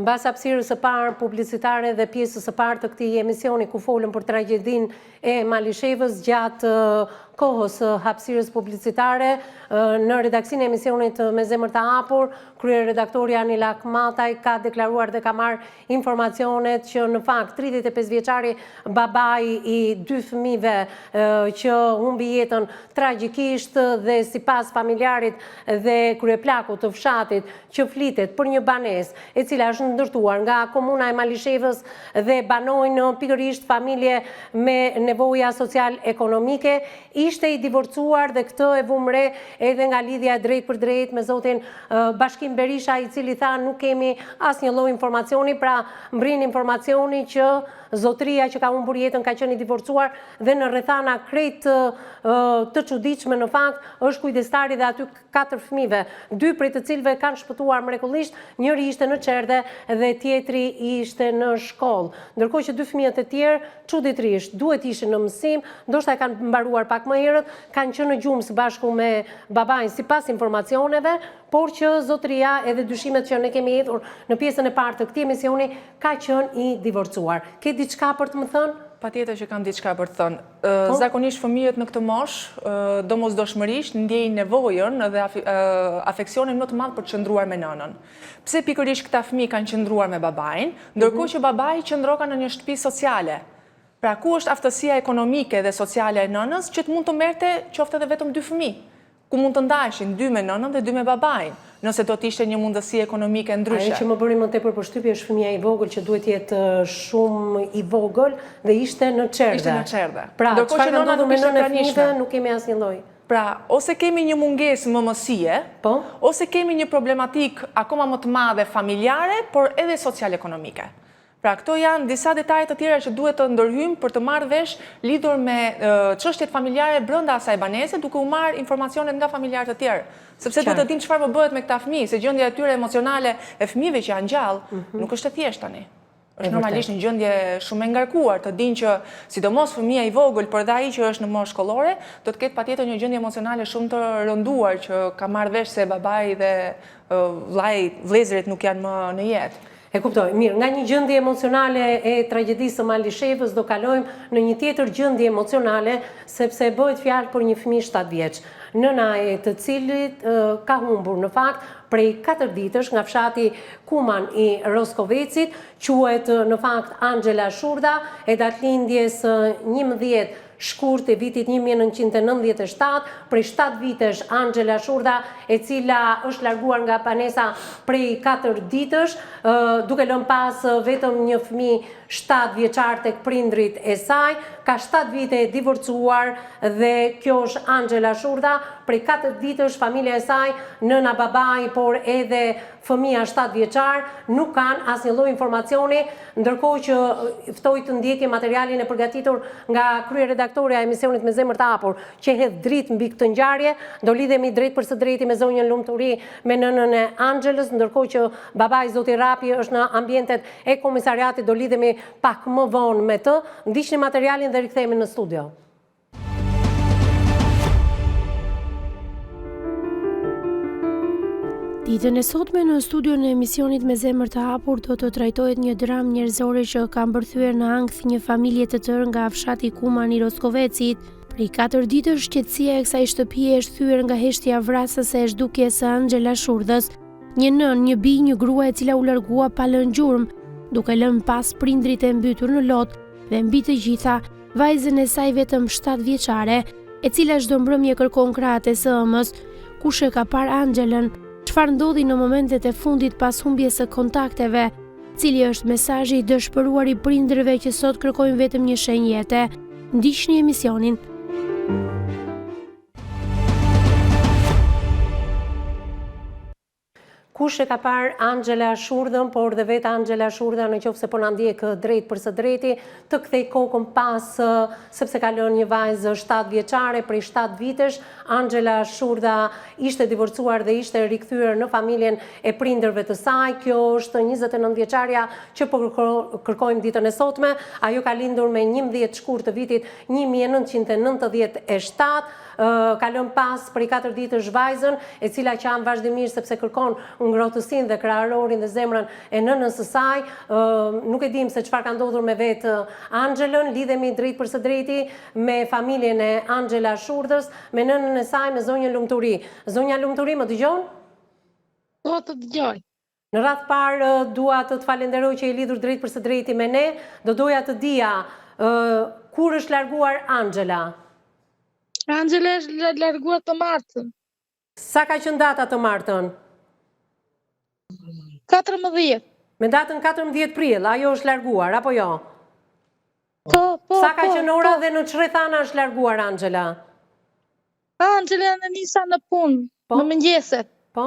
Mbas hapësirës së parë publicitare dhe pjesës së parë të këtij emisioni ku folëm për tragjedinë e Malishevës gjatë kohës hapësirës publicitare, në redaksinë e emisionit Me Zemër të Hapur, kryeredaktori Anila Akmataj ka deklaruar dhe ka marrë informacionet që në fakt 35 vjeçari babai i 2 fëmijëve që humbi jetën tragjikisht dhe sipas familjarit dhe kryeplakut të fshatit që flitet për një banesë e cila është ndërtuar nga komuna e Malishevës dhe banojnë pikërisht familje me nevoja social-ekonomike, ishte i divorcuar dhe këtë e vum re edhe nga lidhja drejt për drejt me zotin Bashkim Berisha, i cili tha nuk kemi asnjë lloj informacioni, pra mbrin informacioni që zotëria që ka humbur jetën ka qenë i divorcuar dhe në rrethana krejt të çuditshme në fakt është kujdestari dhe aty 4 fëmijëve, 2 prej të cilëve kanë shpëtuar mrekullisht, njëri ishte në çerdhe dhe tjetri ishte në shkollë. Ndërkohë që 2 fëmijët e tjerë çuditërisht duhet ishin në mësim, ndoshta e kanë mbaruar pak më herët, kanë qenë në gjumë së bashku me babain sipas informacioneve, por që zotëria edhe dyshimet që ne kemi hedhur në pjesën e parë të këtij emisioni ka qenë i divorcuar. Ke diçka për të më thënë? Patjetër që kam diçka për të thënë. Zakonisht fëmijët në këtë moshë, domosdoshmërisht ndjejnë nevojën dhe afeksionin më të madh për të qëndruar me nënën. Pse pikërisht këta fëmijë kanë qëndruar me babain, ndërkohë që babai qëndroka në një shtëpi sociale. Pra ku është aftësia ekonomike dhe sociale e nënës që të mund të merrte qoftë edhe vetëm 2 fëmijë, ku mund të ndajshin 2 me nënën dhe 2 me babain, nëse do të ishte një mundësi ekonomike ndryshe. Ajo që më bëri më tepër përshtypje është fëmia i vogël që duhet jetë shumë i vogël dhe ishte në çerdhe. Ishte në çerdhe. Pra, ndërkohë që nëna nuk ishte pranishme, nuk kemi asnjë lloj. Pra, ose kemi një mungesë mëmësie, ose kemi një problematik akoma më të madhe familjare, por edhe social-ekonomike. Pra, këto janë disa detaje të tjera që duhet të ndërhyjmë për të marrë vesh lidhur me çështjet familjare brenda asaj banese, duke u marrë informacionet nga familjarë të tjerë. Sepse duhet të dimë çfarë më bëhet me këta fëmijë, se gjendja e tyre emocionale e fëmijëve që janë gjallë nuk është e thjeshtë tani. Është normalisht një gjendje shumë e ngarkuar, të dinë që sidomos fëmia i vogël, por edhe ai që është në moshë shkollore, do të ketë patjetër një gjendje emocionale shumë të rënduar që ka marrë vesh se babai dhe vëllezërit nuk janë më në jetë. E kuptoj, mirë, nga një gjendje emocionale e tragjedisë së Malishevës do kalojmë në një tjetër gjendje emocionale, sepse bëhet fjalë për një fëmijë 7 vjeç, nëna e të cilit ka humbur në fakt prej 4 ditësh nga fshati Kuman i Roskovecit, quhet në fakt Angela Shurda, e datëlindjes 11 shkurt e vitit 1997, prej 7 vitesh Angela Shurda, e cila është larguar nga banesa prej 4 ditësh, duke lënë pas vetëm një fëmijë 7 vjeçar tek prindrit e saj, ka 7 vite e divorcuar dhe kjo është Angela Shurda, prej 4 ditësh familja e saj, nëna babai, por edhe fëmia 7 vjeçar, nuk kanë asnjë lloj informacioni, ndërkohë që ftoi të ndjekje materialin e përgatitur nga kryeredaktoreja e emisionit Me Zemër të Hapur, që hedh dritë mbi këtë ngjarje. Do lidhemi drejt për së drejti me zonjën Lumturi, me nënën e Angelës, ndërkohë që babai zoti Rapi është në ambientet e komisariatit, do lidhemi pak më vonë me të. Ndiqni materialin dhe rikthehemi në studio. Ditën e sotme në studion e emisionit Me Zemër të Hapur do të trajtohet një dram njerëzore që ka mbërthyer në ankth një familje të tërë nga fshati Kuman i Roskovecit. Prej 4 ditësh qetësia e kësaj shtëpie është thyer nga heshtja vrasëse e zhdukjes së Angela Shurdës, një nën, një bij, një grua e cila u largua pa lënë gjurmë, duke lënë pas prindrit e mbytur në lot dhe mbi të gjitha vajzën e saj vetëm 7 vjeçare, e cila çdo mbrëmje kërkon krahët e së ëmës. Kush e ka parë Angelën? Çfarë ndodhi në momentet e fundit pas humbjes së kontakteve? Cili është mesazhi i dëshpëruar i prindërve që sot kërkojnë vetëm një shenjë jete? Ndiqni emisionin. Kush e ka parë Angela Shurdën, por dhe vetë Angela Shurda, në qoftë se po na ndjek drejt për së drejti, të kthej kokën pas, sepse ka lënë një vajzë 7 vjeçare prej 7 vitesh. Angela Shurda ishte divorcuar dhe ishte rikthyer në familjen e prindërve të saj. Kjo është 29 vjeçaria që po kërkojmë ditën e sotme. Ajo ka lindur me 11 shkurt të vitit 1997. ka lënë pas për i 4 ditësh vajzën, e cila qan vazhdimisht sepse kërkon ngrohtësinë dhe kraharorin dhe zemrën e nënës së saj. Nuk e dim se çfarë ka ndodhur me vetë Angjelën, lidhemi drejt për së drejti me familjen e Angela Shurdës, me nënën e saj, me zonjën Lumturi. Zonja Lumturi, më dëgjon? Po, të dëgjoj. Në radhë parë dua të falenderoj që i lidhur drejt për së drejti me ne, do doja të dija kur është larguar Angela? Angela është larguar të martën. Sa ka qenë data të martën? 14. Me datën 14 prill, ajo është larguar, apo jo? Po. Sa ka qenë ora dhe në çfarë thana është larguar Angela? Angela në nisa në punë, në mëngjeset. Po?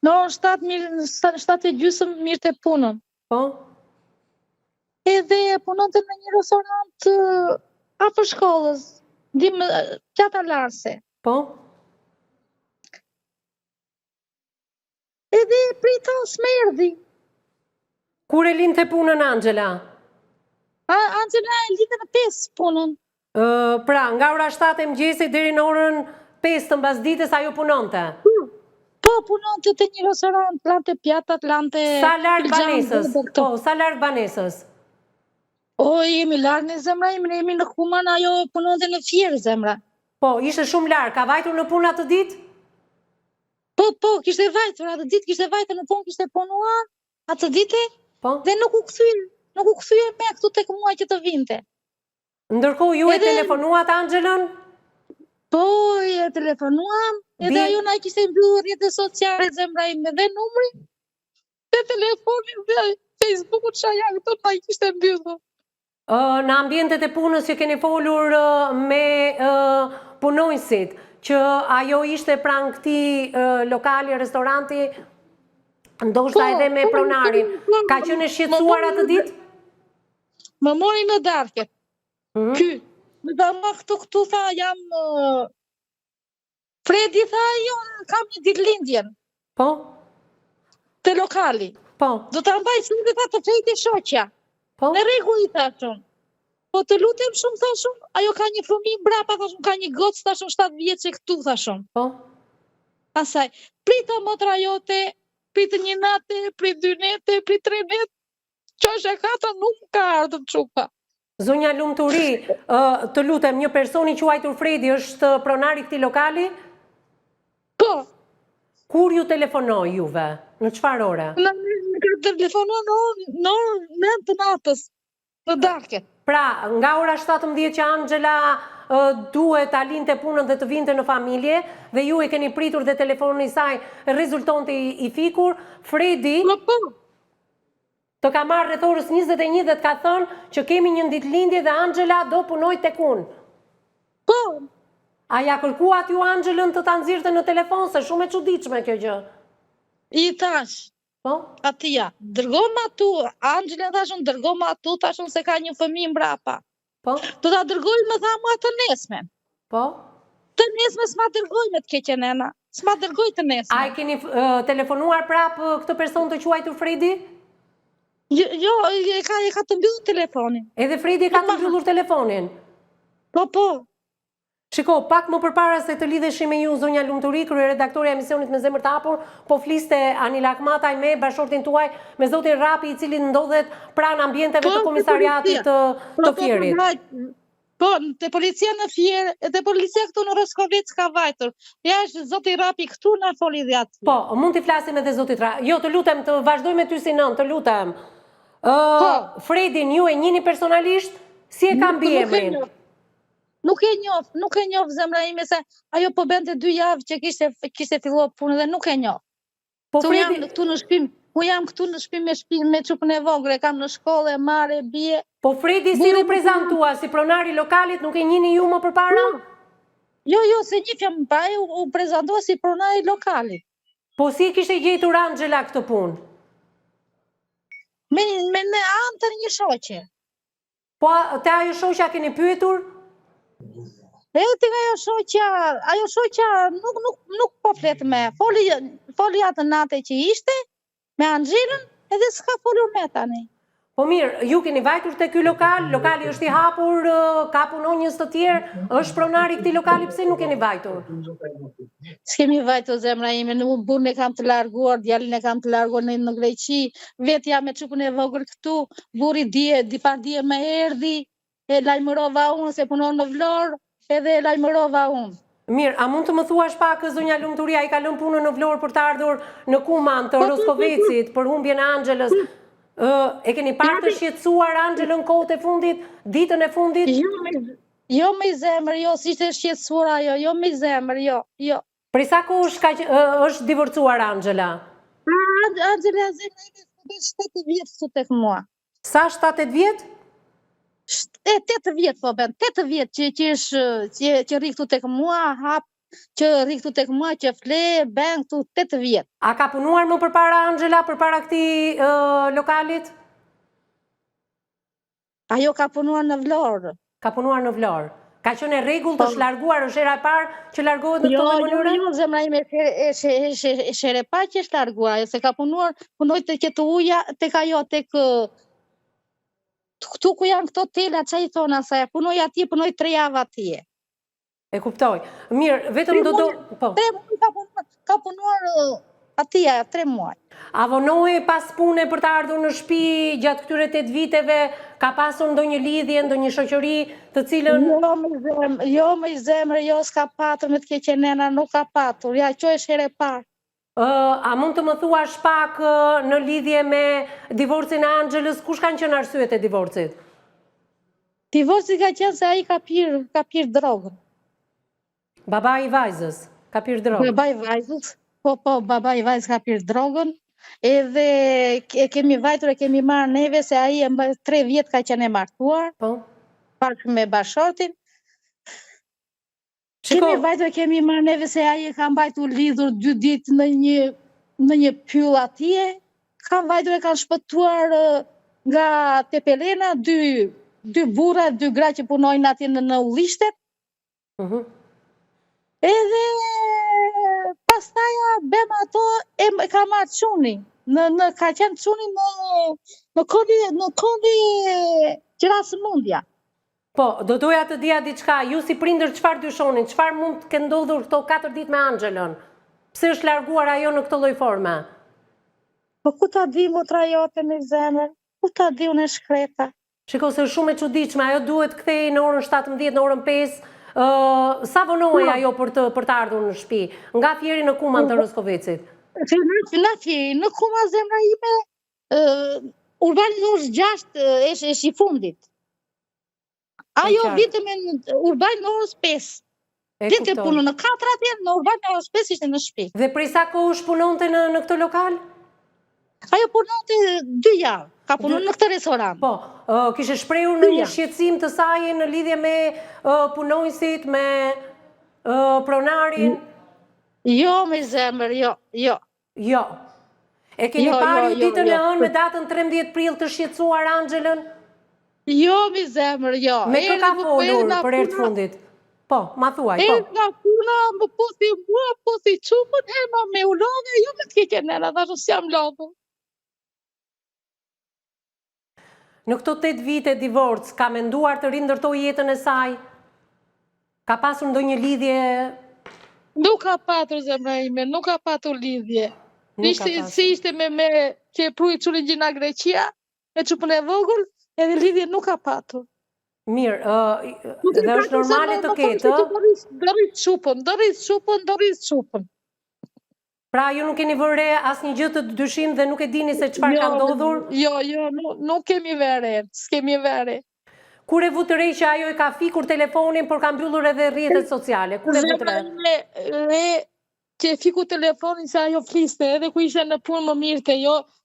Në orën 7:30 mirë të punën. Po? Edhe punonte në një restorant afër shkollës, Plata Larse. Po? Edhe prita s'merdi. Kur e linte punën Angela? Angela e linte në 5 punën. Pra, nga ora 7 e mëngjesit deri në orën 5 të mbasdites ajo punonte? Po, punonte te një restorant, lante pjatat, lante... Sa larg banesës? Po, sa larg banesës? O, jemi larg në zemra, jemi në Kuman, ajo punonte në Fier zemra. Po, ishte shumë larg, ka vajtur në punë atë ditë? Po, kishte vajtur atë ditë, kishte vajtur në punë, kishte punuar atë ditë, dhe nuk u kthye me këtu tek mua që të vinte. Ndërkohë ju e telefonuat Angelën? Po, e telefonuam, edhe ajo na kishte mbyllur rrjetet sociale zemra ime dhe numrin, dhe telefonin dhe Facebookut çfarë janë këto na kishte mbyllur. Në ambientet e punës që keni folur me punonjësit, që ajo ishte pranë këtij lokali, restoranti, ndoshta edhe me pronarin, ka qenë e shqetësuar atë ditë? Më mori në darkë. Ky, më dha këtu tha jam Fredi tha jo, kam një ditëlindjen. Po? Te lokali. Po. Do ta mbaj shumë tha të Fredi shoqja. Po? Në rregull i thashun. Po të lutem shumë thashun, ajo ka një fëmijë mbrapa thashun, ka një gocë thashun 7 vjeçë këtu thashun. Po? Asaj, prita motra jote, pritë një natë, pritë 2 nete, pritë 3 nete. Qoshe kata nuk ka ardhur çupa. Zonja Lumturi, të lutem, një person i quajtur Fredi është pronari këtij lokali? Po. Kur ju telefonoi juve? Në çfarë ore? Në telefonon në 9 të natës, në darkë. Pra, nga ora 17 që Angela duhet ta linte punën dhe të vinte në familje, dhe ju e keni pritur dhe telefoni i saj rezultonte i fikur, Fredi të ka marrë rreth orës 21 dhe të ka thënë që kemi një ditëlindje dhe Angela do punoj tek unë. Po. A ja kërkuat ju Angelën të ta nxirrte në telefon, se shumë e çuditshme kjo gjë. I thash. Po? Atia, dërgom atu, Angela thashun dërgom atu, thashun se ka një fëmijë mbrapa. Po? Do ta dërgoj më tha mua të nesmen. Po? Të nesme s'ma dërgoj me të keqen nena. S'ma dërgoj të nesme. A i keni telefonuar prapë këtë person të quajtur Fredi? Jo, e ka të mbyllur telefonin. Edhe Fredi ka të mbyllur telefonin? Po. Shiko, pak më përpara se të lidheshim me ju, zonja Lumturi, kryeredaktore e emisionit Me Zemër të Hapur, po fliste Anila Akmataj me bashortin tuaj, me zotin Rapi, i cili ndodhet pranë ambienteve të komisariatit të Fierit. Po, te policia në Fier, te policia këtu në Roskovec ka vajtur. Ja është zoti Rapi këtu na foli dhe aty. Po, mund t'i flasim edhe zotit Rapi. Jo, të lutem, të vazhdoj me ty si nën, të lutem. Fredin, ju e njini personalisht, si e kam bie emrin? Nuk e njoh zemra ime se ajo po bente 2 javë që kishte filluar punën dhe nuk e njoh. Po jam këtu në shtëpi, me çupën e vogël, kam në shkollë, marrë, bie. Po Fredi si reprezentua, si pronari lokalit, nuk e njini ju më përpara? Jo, se njifjam pa, u prezentua si pronari lokalit. Po si kishte gjetur Angela këtë punë? Me në anë të një shoqe. Po te ajo shoqja keni pyetur? E të ajo shoqja nuk po flet me. Foli atë natë që ishte, me Angelën, edhe s'ka folur me tani. Po mirë, ju keni vajtur te ky lokal, lokali është i hapur, ka punonjës të tjerë, është pronari këtij lokali, pse nuk keni vajtur? S'kemi vajtur zemra ime, unë burrin e kam të larguar, djalin e kam të larguar në Greqi, vetë jam me çupën e vogël këtu, burri dipar dje më erdhi, e lajmërova unë se punon në Vlorë, edhe e lajmërova unë. Mirë, a mund të më thuash pak zonja Lumturia, i ka lënë punën në Vlorë për të ardhur në Kuman të Roskovecit për humbjen e Anxhelës? E keni parë të shqetësuar Anxhelën kohët e fundit, ditën e fundit? Jo me zemër, jo, si ishte shqetësuar ajo, jo me zemër, jo. Prej sa kohësh është divorcuar Anxhela? Anxhela zemra ime 7 vjet këtu tek mua. Sa 7-8 vjet? 8 vjet po ben, 8 vjet që rri këtu tek mua, që rri këtu tek mua, që fle, ben këtu 8 vjet. A ka punuar më përpara Anxhela, përpara këtij lokalit? Ajo ka punuar në Vlorë. Ka punuar në Vlorë. Ka qenë e rregullt të larguar, është era e parë që largohet në këtë mënyrë? Jo, zemra ime është era e parë që është larguar, se ka punoi tek të uja, tek ajo tek këtu ku janë këto tela, çai thon asaj, punoi atje, punoi 3 javë atje. E kuptoj. Mirë, vetëm po. 3 muaj ka punuar atje, 3 muaj. A vonoi pas pune për të ardhur në shtëpi gjatë këtyre 8 viteve? Ka pasur ndonjë lidhje, ndonjë shoqëri të cilën... Jo me zemër, jo s'ka patur me të keqe nena, nuk ka patur. Ja, kjo është herë e parë. A mund të më thuash pak në lidhje me divorcin e Anxhelës, kush kanë qenë arsyet e divorcit? Divorci ka qenë se ai ka pirë drogën. Baba i vajzës ka pirë drogën? Baba i vajzës, po, baba i vajzës ka pirë drogën, edhe e kemi vajtur, e kemi marrë neve, se ai 3 vjet ka qenë e martuar, bashkë me bashortin. Kemi vajtur, e kemi marrë neve, se ai e ka mbajtur lidhur 2 ditë në një pyll atje, ka vajtur, e kanë shpëtuar nga Tepelena, 2 burra, 2 gra që punojnë atje në Ullishtet. Edhe pastaja bem ato e ka marrë çuni. Ka qenë çuni në kodi qira sëmundja. Po, do doja të dija diçka, ju si prindër çfarë dyshoni, çfarë mund të ketë ndodhur këto 4 ditë me Anxhelën? Pse është larguar ajo në këtë lloj forme? Po ku ta di motra jote me zemër? Ku ta di unë shkreta? Shiko, se është shumë e çuditshme, ajo duhet kthehej në orën 17, në orën 5. Sa vonohej ajo për të ardhur në shtëpi? Nga Fieri në Kuman të Roskovecit? Nga Fieri në Kuman, zemra ime, Urbani orës 6 është i fundit. Ajo vite me Urbani në orës 5. Vite punë në 4 atje, në Urbani në orës 5 ishte në shtëpi. Dhe prej sa kohësh punonte në këtë lokal? Ajo punonte 2 javë. Ka punuar në këtë restoran. Po, kishe shprehur në një shqetësim të saj në lidhje me punonjësit, me pronarin? Jo, me zemër, jo. Jo. E keni parë ditën e ënë me datën 13 prill të shqetësuar Anxhelën? Jo, me zemër, jo. Me kë ka folur për herë të fundit? Po, ma thuaj, po. Nga puna, më posi mua, posi çupën, herë me u lodhe, jo me të keqe nena, thashë s'jam lodhur. Në këto 8 vite divorc, ka menduar të rindërtoj jetën e saj? Ka pasur ndonjë lidhje? Nuk ka patur, zemra ime, nuk ka patur lidhje. Si ishte me që e pruj çuni gjina Greqia, me çupën e vogël, edhe lidhje nuk ka patur. Mirë, dhe është normale të ketë? Do rrit çupën. Pra, ju nuk keni vënë re asnjë gjë të dyshim dhe nuk e dini se çfarë ka ndodhur? Jo, nuk kemi vënë, s'kemi vënë. Kur e vu të re që ajo e ka fikur telefonin, por ka mbyllur edhe rrjetet sociale? Kur e vu të re? Që e fiku telefonin se ajo fliste, edhe ku ishte në punë më mirëte,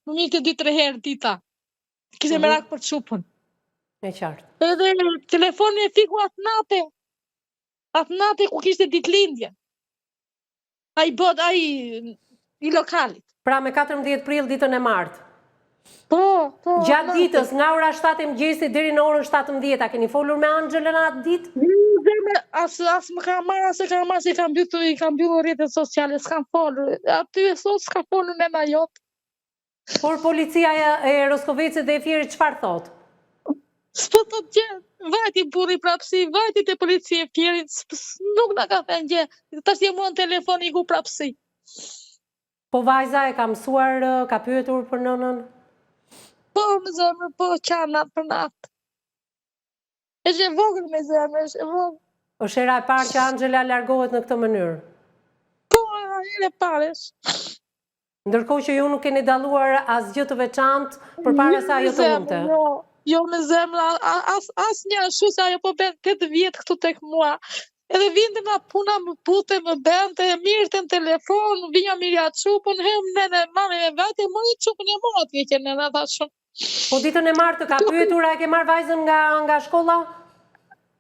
më mirëte 2-3 herë dita. Kishte merak për çupën. E qartë. Edhe telefonin e fiku atë nate ku kishte ditëlindje. I lokalit. Pra me 14 prill ditën e martë? Po. Gjatë ditës, nga ora 7 e mëngjesit deri në orën 17, a keni folur me Anxhelën atë ditë? As më ka marrë, se ka mbyllur rrjetet sociale, s'kam folur. Aty e sot s'ka folur nëna jote. Por policia e Roskovecit dhe e Fierit çfarë thot? S'po thot gjë, vajti burri prapsi, vajti te policia e Fierit, nuk na ka thënë gjë. Tash jam në telefon i ku prapsi. Po vajza e ka mësuar, ka pyetur për nënën? Po, me zemër, po, qanat për natë. Është e vogël me zemër, është e vogël. Është hera e parë që Angela largohet në këtë mënyrë? Po, herë e paresh. Ndërkohë që ju nuk keni dalluar asgjë të veçantë përpara se ajo të humte. Jo me zemër, as një ashtu se ajo po bën 8 vjet këtu tek mua. Edhe vinte nga puna më pute, më bente, mirë në telefon, vinja mirja çupën, hem nene, mami me vete, mori çupën e mora të vjeqe nene, tha shumë. Po ditën e martë ka pyetur, a e ke marrë vajzën nga shkolla?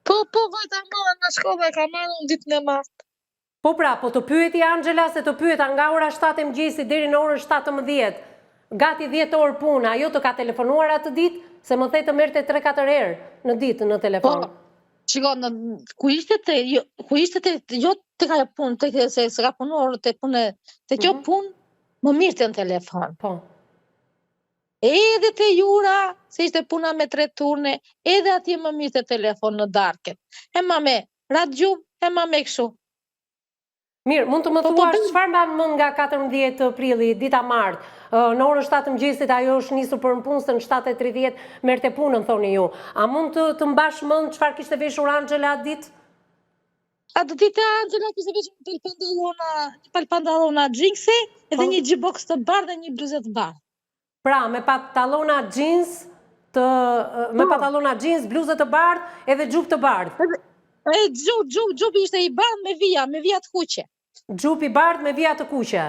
Po, vajta marrë nga shkolla, ka marrë në ditën e martë. Po pra, po të pyeti Angela se të pyeta nga ora 7 e mëngjesit deri në orën 17, gati 10 orë punë, ajo të ka telefonuar atë ditë, se më thej të merrte 3-4 herë në ditë në telefon. Shiko, ku ishte jo të ka punë, se ka punuar të punë, të kjo punë, më mirë të në telefon. Po. Edhe të jura, se ishte puna me 3 turne, edhe atje më mirë të telefon në darket. E ma me radio, e ma me këshu. Mirë, mund të më thuash çfarë mban mend nga 14 prilli, dita martë? Në orën 7 mëngjesit ajo është nisur për në punë, se në 7:30 merrte punën, thoni ju. A mund të mbash mend çfarë kishte veshur Angela atë ditë? Atë ditë Angela kishte veshur një pantallona xhinse, edhe një xhiboks të bardhë dhe një bluzë të bardhë. Pra, me pantallona jeans, bluzë të bardhë edhe xhup të bardhë. Xhupi ishte i bardhë me vija të kuqe. Xhup i bardhë me vija të kuqe.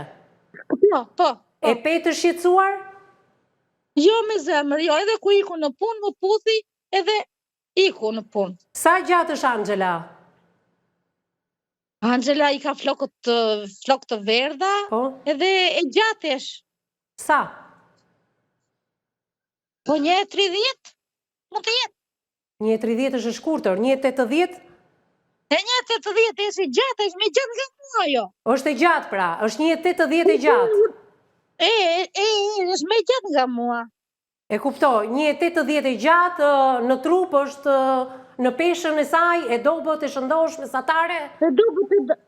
Po. E petë shqetësuar? Jo me zemër, jo, edhe ku iku në punë, më puthi, edhe iku në punë. Sa gjatë është Angela? Angela i ka flok të verdha, edhe e gjatesh. Sa? Po 1,30, mund të jetë. 1,30 është shkurtër, 1,80? E 1,80 është i gjatë, është me gjatë nga mua jo. Është e gjatë pra, është 1,80 e gjatë. Është me gjatë nga mua. E kuptoj, 1,80 e gjatë, në trup është në peshën e saj, e dobët, e shëndosh, mesatare?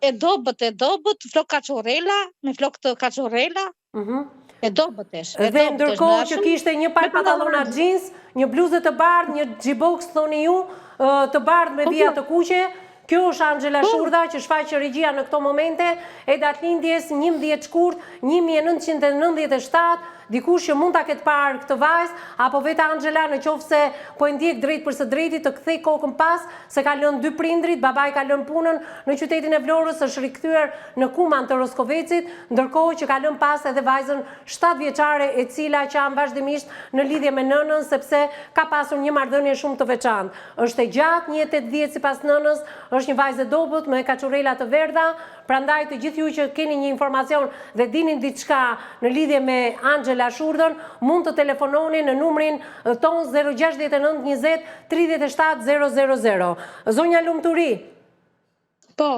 E dobët, flok kachorela, me flok të kachorela, e dobët është. Dhe ndërkohë që kishte një par pantallona jeans, një bluzë të bardhë, një xhiboks, thoni ju, të bardhë me vija të kuqe. Kjo është Angela Shurdha që shfaqë regjia në këto momente, e datëlindjes 11 shkurt 1997, dikush që mund ta ketë parë këtë vajzë, apo vetë Angela në qoftë se po e ndjek drejt për së drejti të kthej kokën pas, se ka lënë 2 prindrit, babai ka lënë punën në qytetin e Vlorës, është rikthyer në Kuman të Roskovecit, ndërkohë që ka lënë pas edhe vajzën 7 vjeçare e cila qan vazhdimisht në lidhje me nënën, sepse ka pasur një marrëdhënie shumë të veçantë. Është e gjatë, 1,80 sipas nënës, është një vajzë e dobët me kaçurela të verdha. Prandaj të gjithë ju që keni një informacion dhe dinin diçka në lidhje me Angela Shurdhën, mund të telefononi në numrin ton 069 20 37 000. Zonja Lumturi. Po.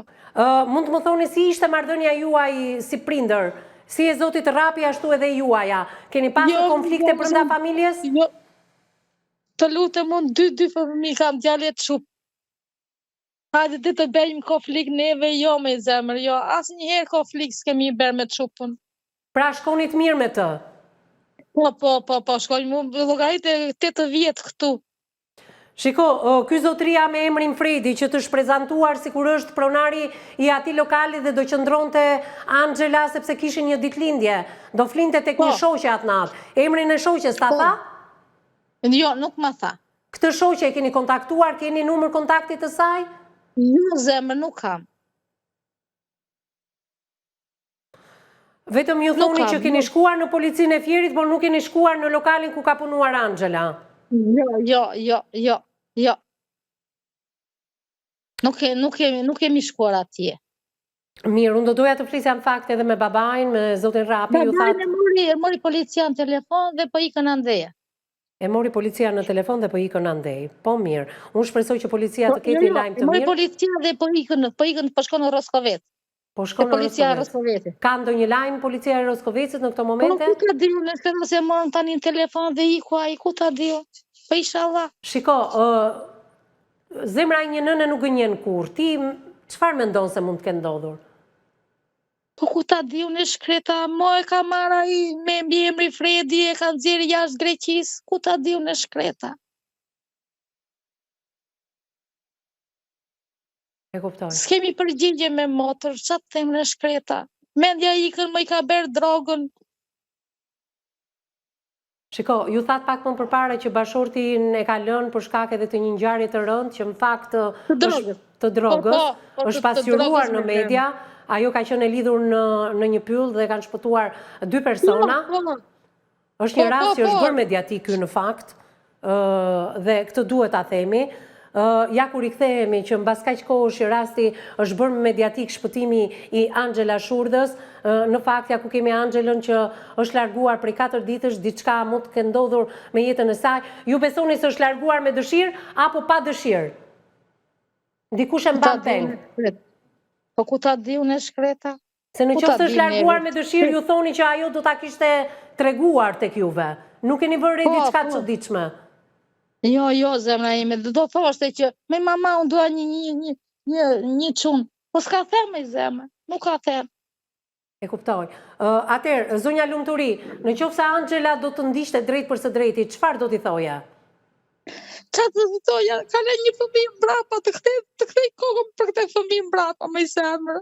Mund të më thoni si ishte marrëdhënia juaj si prindër? Si e zotit Rapi ashtu edhe juaja? Keni pasur konflikte brenda familjes? Jo. Të lutem unë 2 fëmijë kam djalë të shumë. Hajde dhe të bëjmë konflikt neve, jo me zemër, jo, asë njëherë konflikt s'kemi bërë me çupën. Pra shkonit mirë me të? Po, shkojnë mu, llogarit e 8 vjetë këtu. Shiko, ky zotria me emrin Fredi që të shprezentuar sikur është pronari i atij lokali dhe do qëndronte Angela sepse kishin një ditëlindje, do flinte tek një shoqe atë natë. Emrin e shoqes ta tha? Jo, nuk ma tha. Këtë shoqe e keni kontaktuar, keni numër kontaktit të saj? Jo, zemër, nuk kam. Vetëm ju thoni që keni shkuar në policinë e Fierit, por nuk keni shkuar në lokalin ku ka punuar Angela. Jo. Nuk kemi shkuar atje. Mirë, unë do doja të flisja në fakt edhe me babain, me zotin Rapi. Babain e mori policia në telefon dhe po ikën andeja. E mori policia në telefon dhe po ikën andej. Po mirë. Unë shpresoj që policia të keti lajm të mirë. Mori policia dhe po shkon në Roskovec. Po shkon në policia e Roskovec. Roskovecit. Ka ndonjë lajm policia e Roskovecit në këto momente? Po ku ta diu, nëse mos e morën tani në telefon dhe iku ai, ku ta diu? Po inshallah. Shiko, zemra e një nëne nuk gënjen kur. Ti çfarë mendon se mund të ketë ndodhur? Po ku ta diu në shkreta, mo e ka marrë ai me emri Fredi, e ka nxjerrë jashtë Greqisë, ku ta diu në shkreta. E kuptoj. S'kemi përgjigje me motër, ç'a të them në shkreta. Mendja ikën, më i ka bërë drogën. Shiko, ju thatë pak më përpara që bashortin e ka lënë për shkak edhe të një ngjarje të rëndë që në fakt të drogës, është pasqyruar në media, ajo ka qenë e lidhur në një pyll dhe kanë shpëtuar 2 persona. Është një rast që është bërë mediatik ky në fakt, dhe këtë duhet ta themi. Ja kur i kthehemi që mbas kaq kohësh që rasti është bërë mediatik shpëtimi i Angela Shurdhës, në fakt ja ku kemi Angelën që është larguar prej 4 ditësh, diçka mund të ketë ndodhur me jetën e saj. Ju besoni se është larguar me dëshirë apo pa dëshirë? Dikush e mban peng. Po ku ta diu në shkreta? Se në qoftë është larguar me dëshirë, ju thoni që ajo do ta kishte treguar tek juve. Nuk keni vënë diçka të çuditshme. Jo, zemra ime, do thoshte që me mama unë dua një çun. Po s'ka them me zemër, nuk ka them. E kuptoj. Atëherë, zonja Lumturi, në qoftë se Angela do të ndiqte drejt për së drejti, çfarë do t'i thoja? Qa të thoja, ka le një fëmijë mbrapa, të kthej kokën për këtë fëmijë mbrapa, me zemër.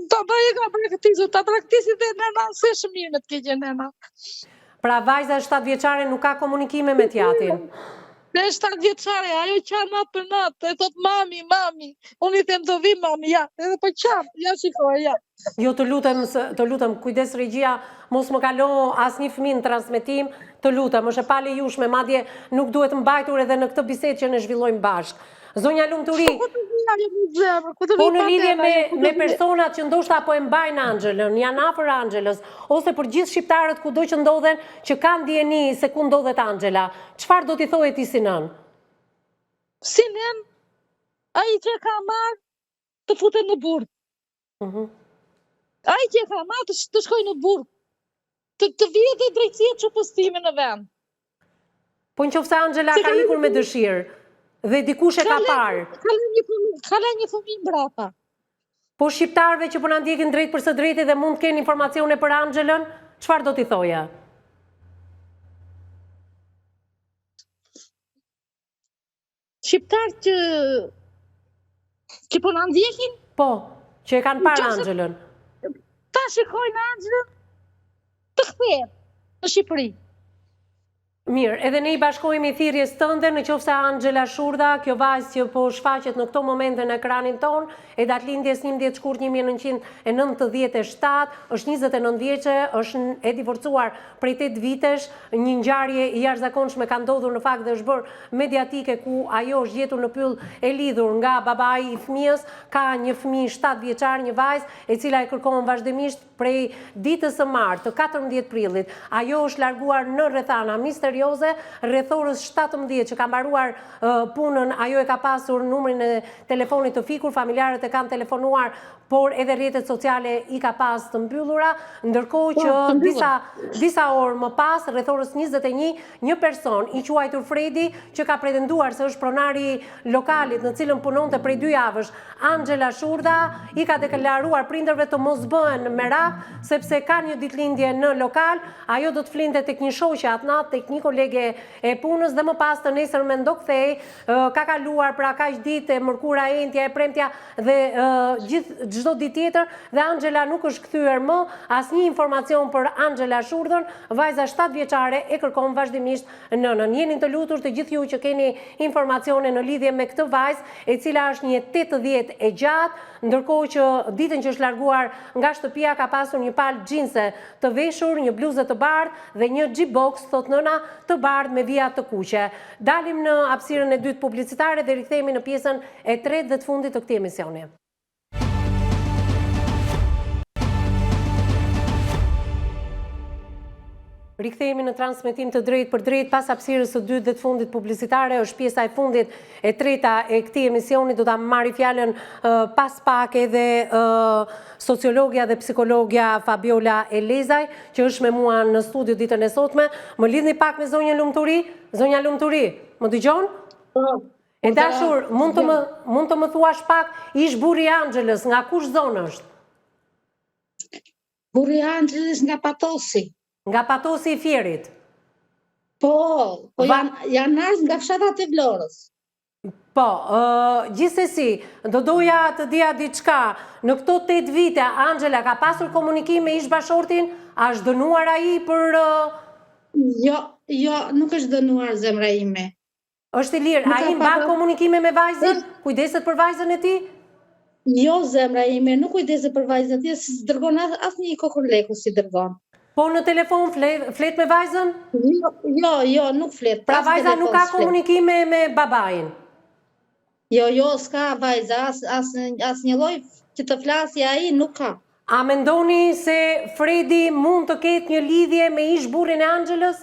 Baba e ka praktizu, ta praktisi dhe nëna, se shmirë me të keqe nëna. Pra vajza 7 vjeçare nuk ka komunikime me tjatin. Dhe 7 vjeçare, ajo qanë natë për natë, e thot mami, unë i them të vi mami, ja, edhe po qanë, ja shikoj, ja. Jo, të lutem, kujdes regjia, mos më kalo asnjë fëmijë në transmetim, të lutem, është e palejueshme, madje nuk duhet mbajtur edhe në këtë bisedë që ne zhvillojmë bashkë. Zonja Lumturi, po në lidhje me personat që ndoshta apo e mbajnë Angelën, janë afër Angelës, ose për gjithë shqiptarët kudo që ndodhen që kanë dieni se ku ndodhet Angela, çfarë do t'i thoje ti si nën? Si nën, ai që ka marrë të futet në burg. Ai që ka marrë të shkojë në burg. Të vihet e drejtësia që postime në vend. Po nëse Angela ka ikur me dëshirë, dhe dikush e ka parë. Ka le një fëmijë mbrapa. Po shqiptarëve që po na ndjekin drejt për së drejti dhe mund të kenë informacione për Angelën, çfarë do t'i thoja? Shqiptarë që po na ndjekin? Po, që e kanë parë Angelën. Ta shikojnë Angelën, të kthehet në Shqipëri. Mirë, edhe ne I bashkohemi thirrjes tënde në qoftë se Angela Shurdha, kjo vajzë që po shfaqet në këto momente në ekranin ton, e datëlindjes 11 shkurt 1997, është 29 vjeçe, është e divorcuar prej 8 vitesh, një ngjarje I jashtëzakonshme ka ndodhur në fakt dhe është bërë mediatike ku ajo është gjetur në pyll e lidhur nga babai I fëmijës, ka një fëmijë 7 vjeçar, një vajzë e cila e kërkon vazhdimisht prej ditës së martë të 14 prillit. Ajo është larguar në rrethana misterioze, rreth orës 17 që ka mbaruar punën, ajo e ka pasur numrin e telefonit të fikur, familjarët e kanë telefonuar, por edhe rrjetet sociale I ka pas të mbyllura, ndërkohë që disa orë më pas, rreth orës 21, një person I quajtur Fredi, që ka pretenduar se është pronari lokalit në cilën punonte prej 2 javësh, Angela Shurdha, I ka deklaruar prindërve të mos bëhen merak, sepse ka një ditëlindje në lokal, ajo do të flinte tek një shoqe atë natë, tek një kolege e punës dhe më pas të nesër do kthej, ka kaluar pra kaq ditë e mërkura e entja e premtja dhe çdo ditë tjetër dhe Angela nuk është kthyer më, asnjë informacion për Angela Shurdhën, vajza 7 vjeçare e kërkon vazhdimisht nënën. Jeni të lutur të gjithë ju që keni informacione në lidhje me këtë vajzë, e cila është një 80 e gjatë, ndërkohë që ditën që është larguar nga shtëpia ka pasur një palë xhinse të veshur, një bluzë të bardhë dhe një G-box, thot nëna, të bardhë me vija të kuqe. Dalim në hapësirën e dytë publicitare dhe rikthehemi në pjesën e tretë dhe të fundit të këtij emisioni. Rikthehemi në transmetim të drejt për drejt pas hapësirës së dytë dhe të fundit publicitare. Është pjesa e fundit e treta e këtij emisioni. Do ta marrë fjalën pas pak edhe sociologja dhe psikologja Fabiola Elezaj, që është me mua në studio ditën e sotme. Më lidhni pak me zonjën Lumturi. Zonja Lumturi, më dëgjon? E dashur, mund të më thuash pak, ish burri i Angjelës, nga kush zonë është? Burri i Angjelës nga Patosi. Nga Patosi i Fierit? Po janë ardhur nga fshatat e Vlorës. Po, gjithsesi, do doja të dija diçka. Në këto 8 vite, Angjela ka pasur komunikim me ish bashortin? A është dënuar ai për... Jo, nuk është dënuar zemra ime. Është i lirë, ai mban komunikime me vajzën? Kujdeset për vajzën e tij? Jo, zemra ime, nuk kujdeset për vajzën e tij, si dërgon asnjë kokën leku si dërgon. Po në telefon flet me vajzën? Jo, nuk flet. Pra vajza nuk ka komunikime me babain? Jo, s'ka vajza, as një lloj që të flasë ai nuk ka. A mendoni se Fredi mund të ketë një lidhje me ish burrin e Angjelës?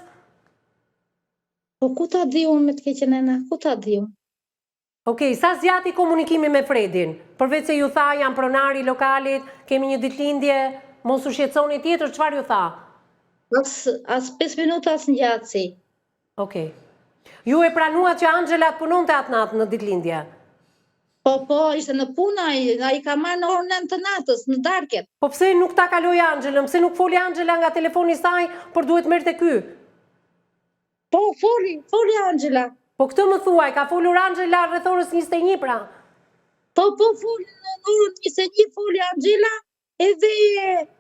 Po ku ta di unë me të keqen e na, ku ta di unë? Okej, sa zgjati komunikimi me Fredin? Përveç se ju tha jam pronari i lokalit, kemi një ditëlindje, mos u shqetësoni tjetër, çfarë ju tha? As 5 minuta as ngjatësi. Okej. Ju e pranuat që Angjela të punonte atë natë në ditëlindje? Po, ishte në punë, ai ka marrë në orën 9 të natës, në darket. Po pse nuk ta kaloi Angjelën? Pse nuk foli Angjela nga telefoni i saj, por duhet merrte ky? Po, foli Angjela. Po këtë më thuaj, ka folur Angjela rreth orës 21 pra? Po, foli në orën 21, foli Angjela, edhe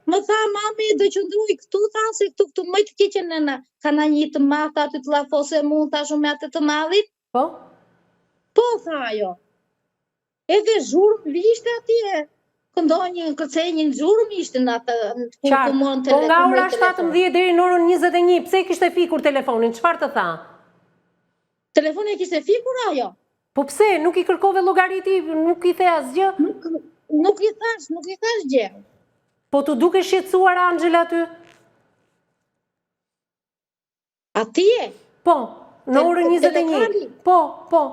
më tha mami do qëndruj këtu, tha se këtu më të keqen nëna, kanë një të madh aty të llafose mund tash me atë të madhit. Po? Po, tha ajo. Edhe zhurmë ishte atje. Këndoj një kërcenjë në zhurmë ishte në atë po nga ora 17 deri në orën 21, pse kishte fikur telefonin? Çfarë të tha? Telefoni e kishte fikur ajo. Po pse? Nuk i kërkove llogariti, nuk i the asgjë? Nuk i thash gjë. Po të duke shqetësuar Angjela ty? Atje? Po, në orën 21. Po.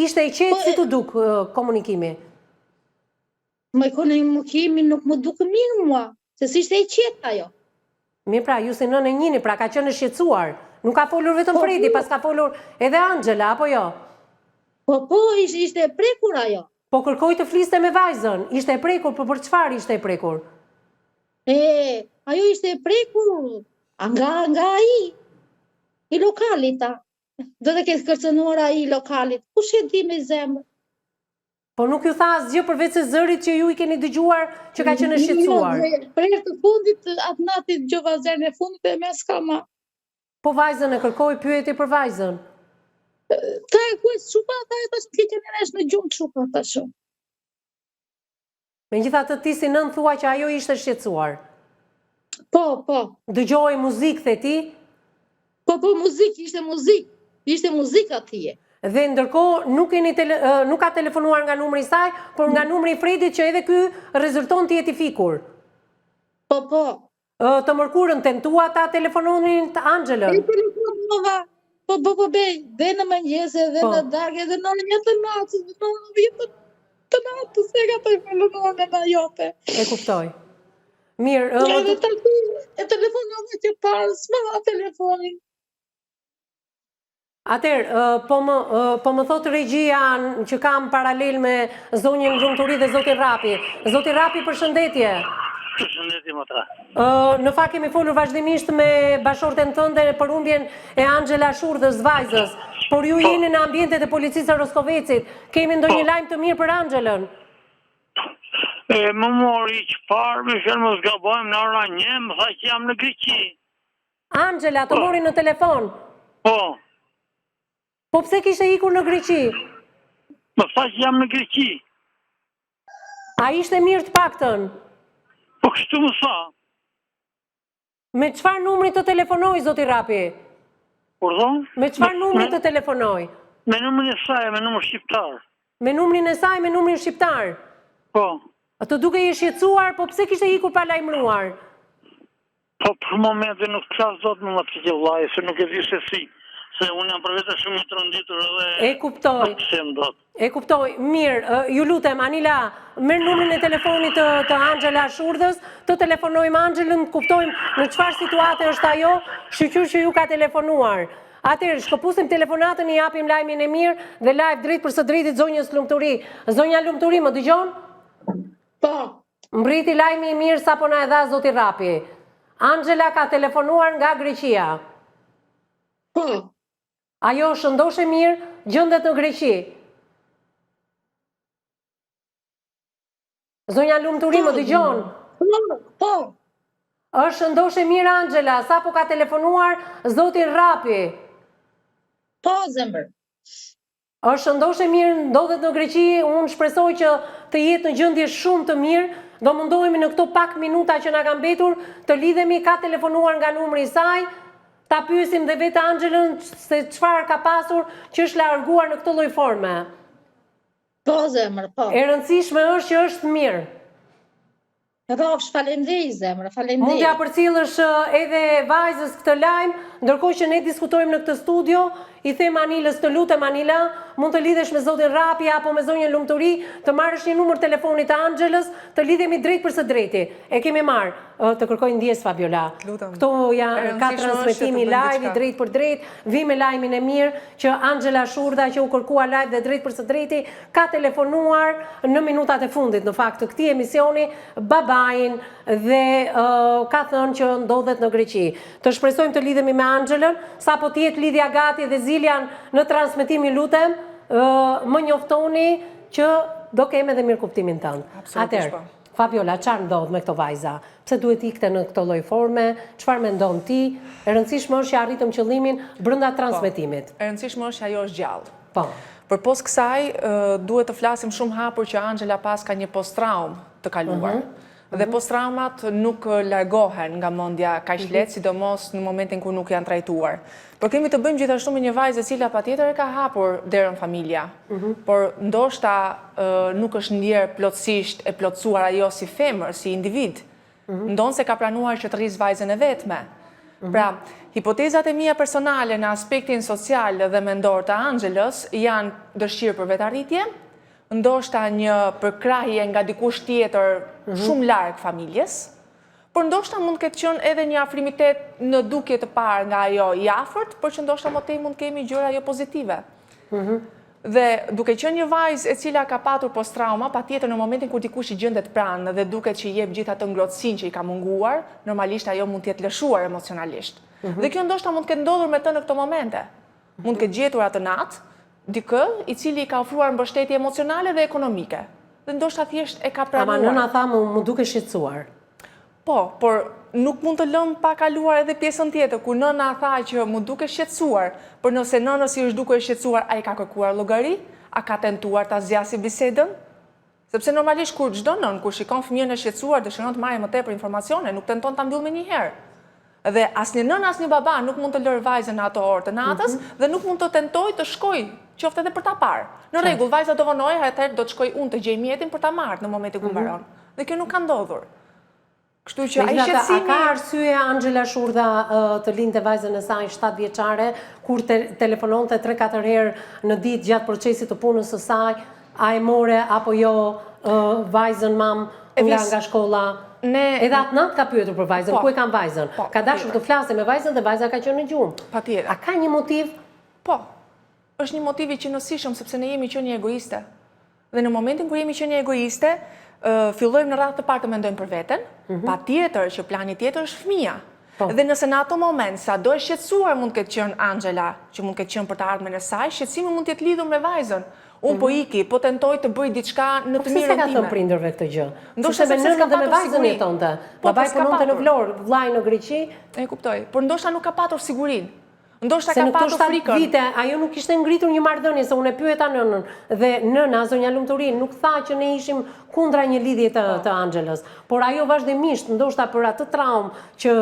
Ishte i qetë si të duk komunikimi? Me komunikimi nuk më duk mirë mua, se si ishte i qetë ajo. Mirë pra, ju si nënë e njini, pra ka qenë shqetësuar. Nuk ka folur vetëm Fredi, pas ka folur edhe Angjela, apo jo? Po, ishte e prekur ajo. Po kërkoj të fliste me vajzën, ishte e prekur, po për çfarë ishte e prekur? Ajo ishte e prekur, nga i lokalit ta. Do të ketë kërcënuar ai i lokalit, kush e di me zemër. Po nuk ju tha asgjë përveç se zërit që ju i keni dëgjuar që ka qenë shqetësuar. Për herë të fundit, atë natë dëgjova zërin e fundit dhe më s'ka më. Po vajzën e kërkoi, pyeti për vajzën. Ta e kuaj çupa, ta e pas keqen e në gjumë çupa tash. Megjithatë ti si nën thua që ajo ishte shqetësuar. Po. Dëgjoi muzikë the ti? Po muzikë, ishte muzikë atje. Dhe ndërkohë nuk ka telefonuar nga numri i saj, por nga numri i Fredit që edhe ky rezulton të jetë i fikur. Po. Të mërkurën tentua ta telefononin të Angjelën? Telefonova. Po, dhe në mëngjes dhe në darkë dhe në një të natës, dhe në vitë të natës, e ka telefonuar nga jote. E kuptoj. Mirë. E telefonova që parë, s'ma telefonin. Atëherë, po më thotë regjia që kam paralel me zonjën Lumturi dhe zotin Rapi. Zoti Rapi, përshëndetje. Përshëndetje më tra. Në fakt kemi folur vazhdimisht me bashorten tënde për humbjen e Angjela Shurdhës, vajzës, por ju jeni në ambientet e policisë së Roskovecit. Kemi ndonjë lajm të mirë për Angjelën? Më mori që parë, më shërë më zgabojmë në ora 1, më tha që jam në Greqi. Angjela të mori në telefon? Po pse kishte ikur në Greqi? Më tha që jam në Greqi. A ishte mirë të paktën? Po kështu më tha. Me çfarë numri të telefonoi zoti Rapi? Pardon? Me çfarë numri të telefonoi? Me numrin e saj, me numër shqiptar. Me numrin e saj, me numrin shqiptar? Po. Të duke i shqetësuar, po pse kishte ikur pa lajmëruar? Po për momentin nuk ka zot më të që vllai, se nuk e di se si. Se unë jam për vete shumë i tronditur edhe... E kuptoj. E kuptoj. Mirë, ju lutem, Anila, merr numrin e telefonit të Angela Shurdhës, të telefonojmë Angelën, kuptojmë në çfarë situate është ajo, shqyr që ju ka telefonuar. Atëherë, shkëpusim telefonatën, i japim lajmin e mirë dhe live drejt për së drejtit zonjës Lumturi. Zonja Lumturi, më dëgjon? Po. Mbriti lajmi i mirë sapo na e dha zoti Rapi. Angela ka telefonuar nga Greqia. Po. Ajo shëndoshe mirë, gjëndet në Greqi. Zonja Lumturi, më dëgjon? Po. Është shëndoshe mirë, Angela, sa po ka telefonuar zotin Rapi? Po, zemër. Është shëndoshe mirë, ndodhet në Greqi, unë shpresoj që të jetë në gjendje shumë të mirë, do mundohemi në këto pak minuta që na kanë mbetur të lidhemi, ka telefonuar nga numri i saj, ta pyesim dhe vetë Angelën se çfarë ka pasur që është larguar në këtë lloj forme. Po, zemër, po. E rëndësishme është që është mirë. Rofsh, faleminderit, zemër, faleminderit. Mund t'ja përcjellësh edhe vajzës këtë lajm, ndërkohë që ne diskutojmë në këtë studio, i them Anilës, të lutem Anila, mund të lidhesh me zotin Rapi apo me zonjën Lumturi, të marrësh një numër telefonit të Angelës, të lidhemi drejt për së drejti. E kemi marrë, të kërkoj ndjes Fabiola. Këto ka transmetimi live drejt për drejt, vi me lajmin e mirë që Angela Shurdha që u kërkua live dhe drejt për së drejti ka telefonuar në minutat e fundit në fakt të këtij emisioni babain dhe ka thënë që ndodhet në Greqi. Të shpresojmë të lidhemi me Angelën, sapo të jetë lidhja gati dhe Ziljan në transmetimi lutem, më njoftoni që do keme dhe mirë kuptimin tënë. Atëherë, Fabiola, çfarë ndodh me këto vajza? Pse duhet ikte në këtë lloj forme? Çfarë mendon ti? E rëndësishme është që arritëm qëllimin brenda transmetimit. E rëndësishme është që ajo është gjallë. Po. Përpos kësaj, duhet të flasim shumë hapur që Angela pas ka një post-traum të kaluar. Dhe post-traumat nuk largohen nga mendja kaq lehtë, sidomos në momentin kur nuk janë trajtuar. Por kemi të bëjmë gjithashtu me një vajzë e cila patjetër e ka hapur derën familja, por ndoshta nuk është ndjerë plotësisht e plotësuar ajo si femër, si individ. Ndonë se ka planuar që të rrisë vajzën e vetme. Pra, hipotezat e mia personale në aspektin social dhe mendor të Angelës janë dëshirë për vetarritje, ndoshta një përkrahje nga dikush tjetër shumë larg familjes, por ndoshta mund këtë qenë edhe një afrimitet në dukje të parë nga ajo i afërt, por që ndoshta më tej mund kemi gjëra jo pozitive. Dhe duke qenë një vajzë e cila ka patur post-trauma, patjetër në momentin kur dikush i gjendet pranë dhe duket që i jep gjithë atë ngrohtësinë që i ka munguar, normalisht ajo mund të jetë lëshuar emocionalisht. Dhe kjo ndoshta mund të ketë ndodhur me të në këto momente. Mund të ketë gjetur atë natë dikë i cili ka ofruar mbështetje emocionale dhe ekonomike. Dhe ndoshta thjesht e ka pranuar. Ama nëna tha më duke shqetësuar. Po, por nuk mund të lëm pa kaluar edhe pjesën tjetër, kur nëna tha që më duke shqetësuar, por nëse nënës i është duke shqetësuar, a i ka kërkuar llogari, a ka tentuar ta zgjasë bisedën? Sepse normalisht kur çdo nën kur shikon fëmijën e shqetësuar, dëshiron të marrë më tepër informacione, nuk tenton ta mbyll më një herë. Dhe asnjë nën, asnjë baba nuk mund të lërë vajzën në ato orë të natës dhe nuk mund të tentojë të shkojë, qoftë edhe për ta parë. Në rregull, vajza do vonojë, atëherë do të shkoj unë të gjej mjetin për ta marrë në momentin kur mbaron. Dhe kjo nuk ka ndodhur. Kështu që ai shqetësimi... A ka arsye Angela Shurdha të lindte vajzën e saj 7 vjeçare, kur telefononte 3-4 herë në ditë gjatë procesit të punës së saj, a e more apo jo vajzën mam nga shkolla? Edhe atë natë ka pyetur për vajzën, ku e kam vajzën? Ka dashur të flasë me vajzën dhe vajza ka qenë në gjumë. Patjetër. A ka një motiv? Po, është një motiv i qëndrueshëm sepse ne jemi qenë egoiste. Dhe në momentin kur jemi qenë egoiste, fillojmë në radhë të parë të mendojmë për veten, patjetër që plani tjetër është fëmia. Dhe nëse në ato moment sa do e shqetësuar mund këtë qenë Angela, që mund këtë qenë për të ardhmen e saj, shqetësimi mund të jetë lidhur me vajzën. Unë po iki, po tentoj të bëj diçka në të mirën time. Po pse ka thënë prindërve këtë gjë? Ndoshta me nënën dhe me vajzën jetonte. Babai punonte në Vlorë, vllai në Greqi. E kuptoj, por ndoshta nuk ka patur sigurinë. Ndoshta ka patur frikën. Se në këto 7 vite ajo nuk kishte ngritur një marrëdhënie, se unë e pyeta nënën dhe nëna zonja Lumturi nuk tha që ne ishim kundra një lidhje të Angelës, por ajo vazhdimisht ndoshta për atë traumë që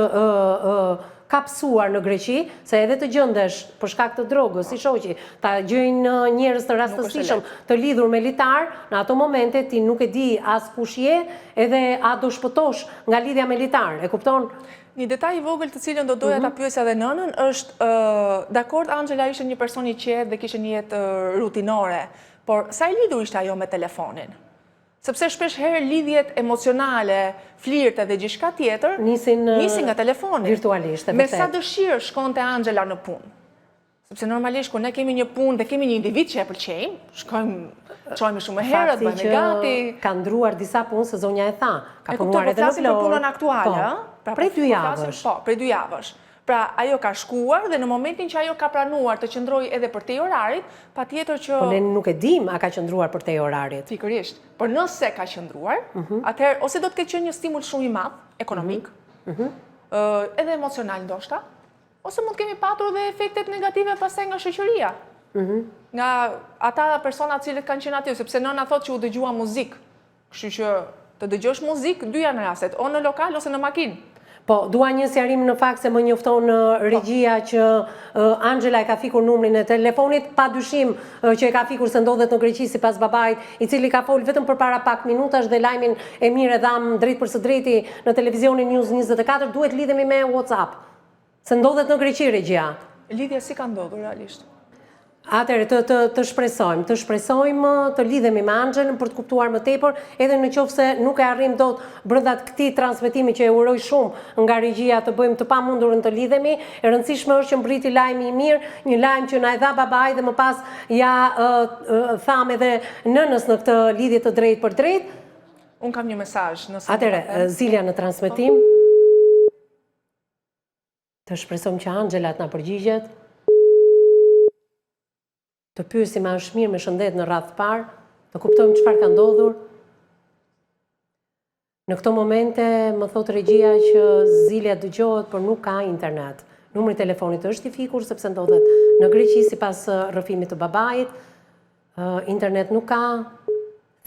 ka pësuar në Greqi, se edhe të gjëndesh për shkak të drogës, si shoqi, ta gjëjnë njerëz të rastësishëm të lidhur me litar, në ato momente ti nuk e di as kush je, edhe a do shpëtosh nga lidhja me litar, e kupton? Një detaj i vogël të cilën do doja ta pyesja edhe nënën është dakord Angela ishte një person i qetë dhe kishte një jetë rutinore, por sa i lidhur ishte ajo me telefonin? Sepse shpesh herë lidhjet emocionale, flirte dhe gjithçka tjetër nisin nga telefoni. Virtualisht, me sa dëshirë shkonte Angela në punë. Sepse normalisht kur ne kemi një punë dhe kemi një individ që e pëlqejmë, çojmë shumë herët, bëjmë gati. Ka ndruar disa punë se zonja e tha. Ka punuar edhe në flasim për punën aktuale, prej 2 javësh. Po, prej 2 javësh. Pra, ajo ka shkuar dhe në momentin që ajo ka pranuar të qëndrojë edhe për te orarit, patjetër që... Po ne nuk e dim a ka qëndruar për te orarit. Pikërisht. Por nëse ka qëndruar, atëherë ose do të ketë qenë një stimul shumë i madh, ekonomik, edhe emocional ndoshta, ose mund kemi patur dhe efektet negative pastaj nga shoqëria. Nga ata persona të cilët kanë qenë aty, sepse nëna thotë që u dëgjua muzikë. Kështu që të dëgjosh muzikë dy janë rastet, o në lokal ose në makinë. Po, dua një sqarim në fakt se më njofton regjia që Angela e ka fikur numrin e telefonit, pa dyshim që e ka fikur se ndodhet në Greqi sipas babait, i cili ka fol vetëm përpara pak minutash dhe lajmin e mirë e dham drejt për së drejti në televizionin News 24, duhet lidhemi me WhatsApp. Se ndodhet në Greqi regjia. Lidhja si ka ndodhur realisht? Atëherë të shpresojmë, të lidhemi me Angelën për të kuptuar më tepër, edhe në qoftë se nuk e arrim dot brenda këtij transmetimi që e uroj shumë nga regjia të bëjmë të pamundurën të lidhemi. E rëndësishme është që mbriti lajmi i mirë, një lajm që na e dha babai dhe më pas ja tham edhe nënës në këtë lidhje të drejtë për drejtë. Unë kam një mesazh nëse. Atëherë, Zilja në transmetim. Të shpresojmë që Angela të na përgjigjet. Të pyesim a është mirë me shëndet në radhë parë, të kuptojmë çfarë ka ndodhur. Në këto momente më thot regjia që Zilja dëgjohet, por nuk ka internet. Numri i telefonit është i fikur sepse ndodhet në Greqi sipas rrëfimit të babait. Internet nuk ka.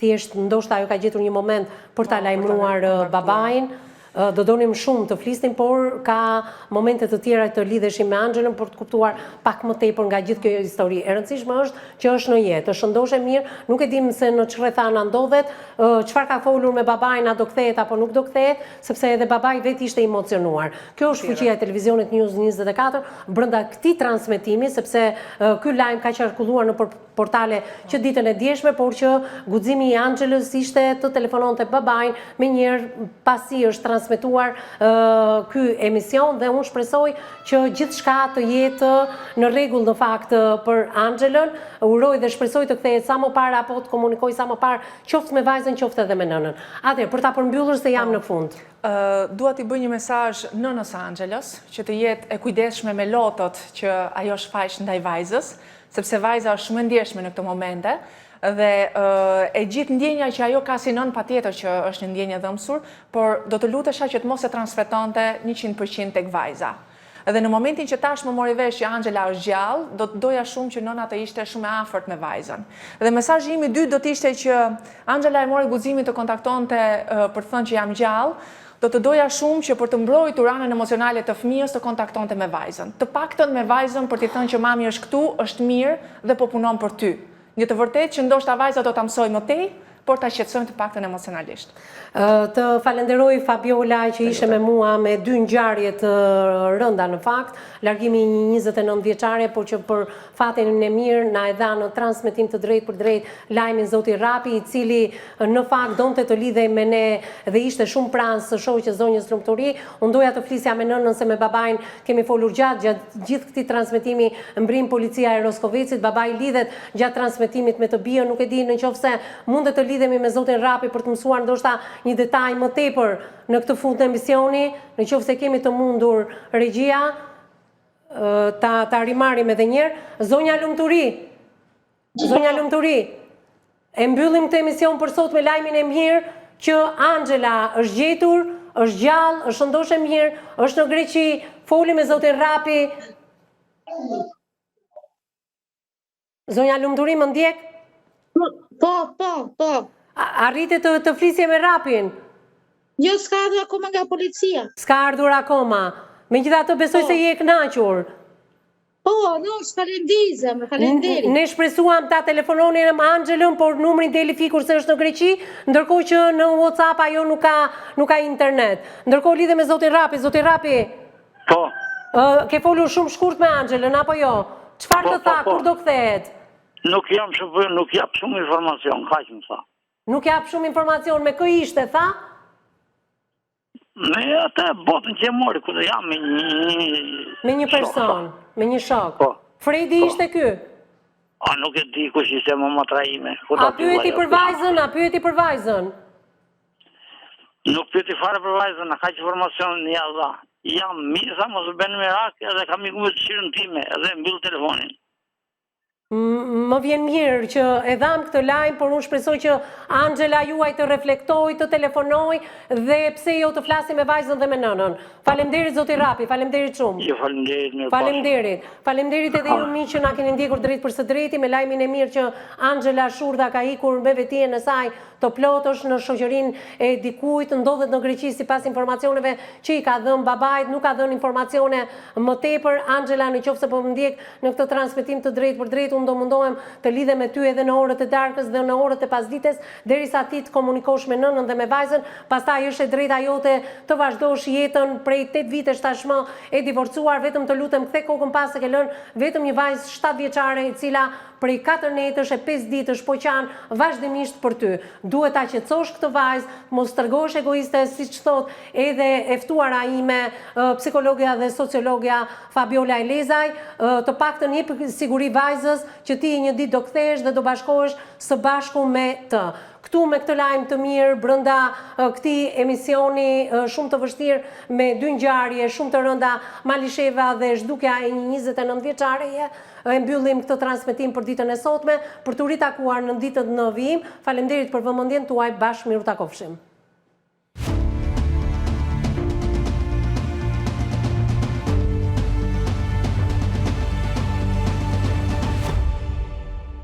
Thjesht ndoshta ajo ka gjetur një moment për ta lajmëruar babain. Do donim shumë të flisnim, por ka momente të tjera të lidheshim me Angelën për të kuptuar pak më tepër nga gjithë kjo histori. E rëndësishme është që është në jetë, të shëndoshe mirë, nuk e dim se në ç'rrethana ndodhet, çfarë ka folur me babain, a do kthehet apo nuk do kthehet, sepse edhe babai vetë ishte emocionuar. Kjo është fuqia e televizionit News 24 brenda këtij transmetimi, sepse ky lajm ka qarkulluar në portale që ditën e djeshme, por që guximi i Angelës ishte të telefononte babain menjëherë pasi është transmetuar ky emision dhe unë shpresoj që gjithçka të jetë në rregull në fakt për Angelën. Uroj dhe shpresoj të kthehet sa më parë apo të komunikoj sa më parë, qoftë me vajzën, qoftë edhe me nënën. Atëherë, për ta përmbyllur se jam në fund. Dua t'i bëj një mesazh nënës Angelës, që të jetë e kujdesshme me lotot që ajo shfaq ndaj vajzës, sepse vajza është shumë ndjeshme në këto momente dhe e gjithë ndjenja që ajo ka si nën patjetër që është një ndjenjë dhëmsur, por do të lutesha që të mos e transmetonte 100% tek vajza. Dhe në momentin që tash më mori vesh që Angela është gjallë, do të doja shumë që nëna të ishte shumë e afërt me vajzën. Dhe mesazhi im i dytë do të ishte që Angela e mori guximin të kontaktonte për të thënë që jam gjallë. Do të doja shumë që për të mbrojtur anën emocionale të fëmijës të kontaktonte me vajzën. Të paktën me vajzën për t'i thënë që mami është këtu, është mirë dhe po punon për ty. Një të vërtetë që ndoshta vajza do ta mësojë më tej, por ta shqetësojmë të paktën emocionalisht. Të falenderoj Fabiola që ishe me mua me 2 ngjarje të rënda në fakt, largimi i një 29 vjeçare, por që për fatin e mirë na e dha në transmetim të drejtë për drejtë lajmin zoti Rapi, i cili në fakt donte të lidhej me ne dhe ishte shumë pranë së shoqes zonjës Lumturi. Unë doja të flisja me nënën se me babain kemi folur gjatë gjithë këtij transmetimi, mbrim policia e Roskovecit, babai lidhet gjatë transmetimit me të bijën, nuk e di nëse mundet të lidhemi me zotin Rapi për të mësuar ndoshta një detaj më tepër në këtë fund të emisioni, në qoftë se kemi të mundur regjia, ta rimarim edhe njerë. Zonja Lumturi, e mbyllim këtë emision për sot me lajmin e mirë që Angela është gjetur, është gjallë, është shëndoshe mirë, është në Greqi, foli me zotin Rapi. Zonja Lumturi, më ndjek? Po. Arrite të flisje me Rapin? Jo, s'ka ardhur akoma nga policia. S'ka ardhur akoma. Megjithatë besoj se je e kënaqur. Po, no, falenderi. Ne shpresuam ta telefononin me Anxhelën, por numri deli fikur se është në Greqi, ndërkohë që në WhatsApp ajo nuk ka internet. Ndërkohë lidhe me zotin Rapi. Zotin Rapi, Po. ke folur shumë shkurt me Anxhelën, apo jo? Çfarë të tha, kur do kthehet? Nuk jap shumë informacion, kaq më tha. Nuk jap shumë informacion, me kë ishte, tha? Me atë botën që e mori, ku do jam Me një person, me një shok. Po. Fredi ishte ky? A nuk e di kush ishte mama ime. A pyeti për vajzën? Nuk pyeti fare për vajzën, a ka që informacion një dha. Jam mirë, sa mos bënë merak, edhe kam iku me të shirën time, edhe mbyll telefonin. Më vjen mirë që e dham këtë lajm, por unë shpresoj që Anxhela juaj të reflektoj, të telefonoj dhe pse jo të flasi me vajzën dhe me nënën. Faleminderit zoti Rapi, faleminderit shumë. Jo, faleminderit, mirë. Faleminderit edhe ju miq që na keni ndjekur drejt për së drejti me lajmin e mirë që Anxhela Shurdha ka ikur me vetien e saj të plotësh në shoqërinë e dikujt, ndodhet në Greqi sipas informacioneve që i ka dhënë babait, nuk ka dhënë informacione më tepër. Anxhela, nëse po më ndjek në këtë transmetim të drejtë për drejtë, unë do mundohem të lidhem me ty edhe në orët e darkës dhe në orët e pasdites, derisa ti të komunikosh me nënën dhe me vajzën, pastaj është e drejta jote të vazhdosh jetën prej 8 vitesh tashmë e divorcuar, vetëm të lutem kthe kokën pas se ke lënë vetëm një vajzë 7 vjeçare e cila prej 4 netësh e 5 ditësh po qan vazhdimisht për ty. Duhet ta qetësosh këtë vajzë, mos tregosh egoiste, siç thot edhe e ftuara ime, psikologja dhe sociologja Fabiola Elezaj, të paktën jep siguri vajzës që ti një ditë do kthehesh dhe do bashkohesh së bashku me të. Këtu me këtë lajm të mirë brenda këtij emisioni shumë të vështirë me 2 ngjarje shumë të rënda, Malisheva dhe zhdukja e një 29 vjeçareje, e mbyllim këtë transmetim për ditën e sotme, për të ritakuar në ditët në vijim. Faleminderit për vëmendjen tuaj, bashkë miru takofshim.